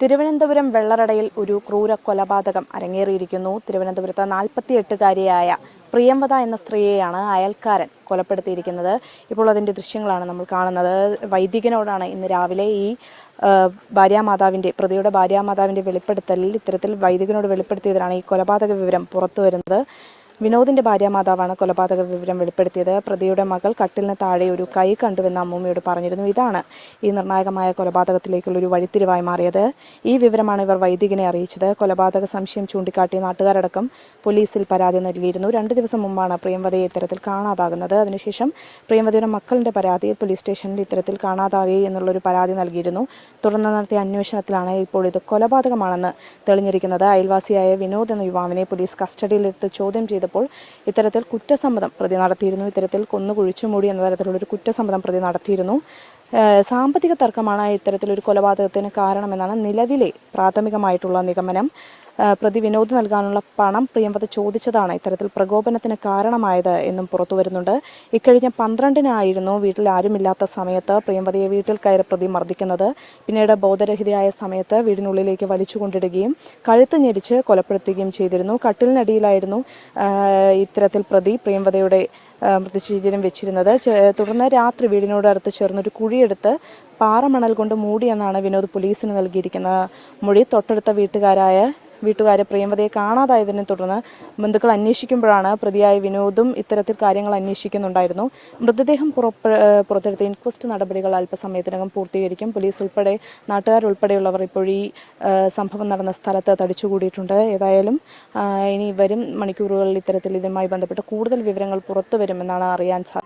തിരുവനന്തപുരം വെള്ളറടയിൽ ഒരു ക്രൂര കൊലപാതകം അരങ്ങേറിയിരിക്കുന്നു. തിരുവനന്തപുരത്ത് 48-കാരിയായ പ്രിയംവദ എന്ന സ്ത്രീയെയാണ് അയൽക്കാരൻ കൊലപ്പെടുത്തിയിരിക്കുന്നത്. ഇപ്പോൾ അതിൻ്റെ ദൃശ്യങ്ങളാണ് നമ്മൾ കാണുന്നത്. വൈദികനോടാണ് ഇന്ന് രാവിലെ ഈ പ്രതിയുടെ ഭാര്യാമാതാവിൻ്റെ വെളിപ്പെടുത്തലിൽ ഇത്തരത്തിൽ വൈദികനോട് വെളിപ്പെടുത്തിയതിനാണ് ഈ കൊലപാതക വിവരം പുറത്തു വരുന്നത്. വിനോദിന്റെ ഭാര്യാമാതാവാണ് കൊലപാതക വിവരം വെളിപ്പെടുത്തിയത്. പ്രതിയുടെ മകൾ കട്ടിലിന് താഴെ ഒരു കൈ കണ്ടുവെന്ന് അമ്മൂമ്മയോട് പറഞ്ഞിരുന്നു. ഇതാണ് ഈ നിർണായകമായ കൊലപാതകത്തിലേക്കുള്ള ഒരു വഴിത്തിരിവായി മാറിയത്. ഈ വിവരമാണ് ഇവർ വൈദികനെ അറിയിച്ചത്. കൊലപാതക സംശയം ചൂണ്ടിക്കാട്ടി നാട്ടുകാരടക്കം പോലീസിൽ പരാതി നൽകിയിരുന്നു. 2 ദിവസം മുമ്പാണ് പ്രിയംവദയെ ഇത്തരത്തിൽ കാണാതാകുന്നത്. അതിനുശേഷം പ്രിയംവദയുടെ മക്കളുടെ പരാതി പോലീസ് സ്റ്റേഷനിൽ ഇത്തരത്തിൽ കാണാതാവേ എന്നുള്ളൊരു പരാതി നൽകിയിരുന്നു. തുടർന്ന് നടത്തിയ അന്വേഷണത്തിലാണ് ഇപ്പോൾ ഇത് കൊലപാതകമാണെന്ന് തെളിഞ്ഞിരിക്കുന്നത്. അയൽവാസിയായ വിനോദ് എന്ന യുവാവിനെ പോലീസ് കസ്റ്റഡിയിലെടുത്ത് ചോദ്യം ചെയ്തപ്പോൾ ഇത്തരത്തിൽ കുറ്റസമ്മതം പ്രതി നടത്തിയിരുന്നു. ഇത്തരത്തിൽ കൊന്നു കുഴിച്ചുമൂടി എന്ന തരത്തിലുള്ളൊരു കുറ്റസമ്മതം പ്രതി നടത്തിയിരുന്നു. സാമ്പത്തിക തർക്കമാണ് ഇത്തരത്തിലൊരു കൊലപാതകത്തിന് കാരണമെന്നാണ് നിലവിലെ പ്രാഥമികമായിട്ടുള്ള നിഗമനം. പ്രതി വിനോദ് നൽകാനുള്ള പണം പ്രിയംവദ ചോദിച്ചതാണ് ഇത്തരത്തിൽ പ്രകോപനത്തിന് കാരണമായത് എന്നും പുറത്തു വരുന്നുണ്ട്. ഇക്കഴിഞ്ഞ 12-നായിരുന്നു വീട്ടിൽ ആരുമില്ലാത്ത സമയത്ത് പ്രിയംവദയെ വീട്ടിൽ കയറി പ്രതി മർദ്ദിക്കുന്നത്. പിന്നീട് ബോധരഹിതയായ സമയത്ത് വീടിനുള്ളിലേക്ക് വലിച്ചുകൊണ്ടിടുകയും കഴുത്ത് ഞെരിച്ച് കൊലപ്പെടുത്തുകയും ചെയ്തിരുന്നു. കട്ടിലിനടിയിലായിരുന്നു ഇത്തരത്തിൽ പ്രതി പ്രിയംവദയുടെ മൃതശരീരം വെച്ചിരുന്നത്. തുടർന്ന് രാത്രി വീടിനോട് അടുത്ത് ചേർന്നൊരു കുഴിയെടുത്ത് പാറമണൽ കൊണ്ട് മൂടിയെന്നാണ് വിനോദ് പോലീസിന് നൽകിയിരിക്കുന്ന മൊഴി. തൊട്ടടുത്ത വീട്ടുകാരെ പ്രിയംവദയെ കാണാതായതിനെ തുടർന്ന് ബന്ധുക്കൾ അന്വേഷിക്കുമ്പോഴാണ് പ്രതിയായ വിനോദും ഇത്തരത്തിൽ കാര്യങ്ങൾ അന്വേഷിക്കുന്നുണ്ടായിരുന്നു. മൃതദേഹം പുറത്തെടുത്ത ഇൻക്വസ്റ്റ് നടപടികൾ അല്പസമയത്തിനകം പൂർത്തീകരിക്കും. പോലീസ് ഉൾപ്പെടെ നാട്ടുകാരുൾപ്പെടെയുള്ളവർ ഇപ്പോൾ ഈ സംഭവം നടന്ന സ്ഥലത്ത് തടിച്ചുകൂടിയിട്ടുണ്ട്. ഏതായാലും ഇനി വരും മണിക്കൂറുകളിൽ ഇത്തരത്തിൽ ഇതുമായി ബന്ധപ്പെട്ട് കൂടുതൽ വിവരങ്ങൾ പുറത്തു വരുമെന്നാണ് അറിയാൻ സാധിക്കുന്നത്.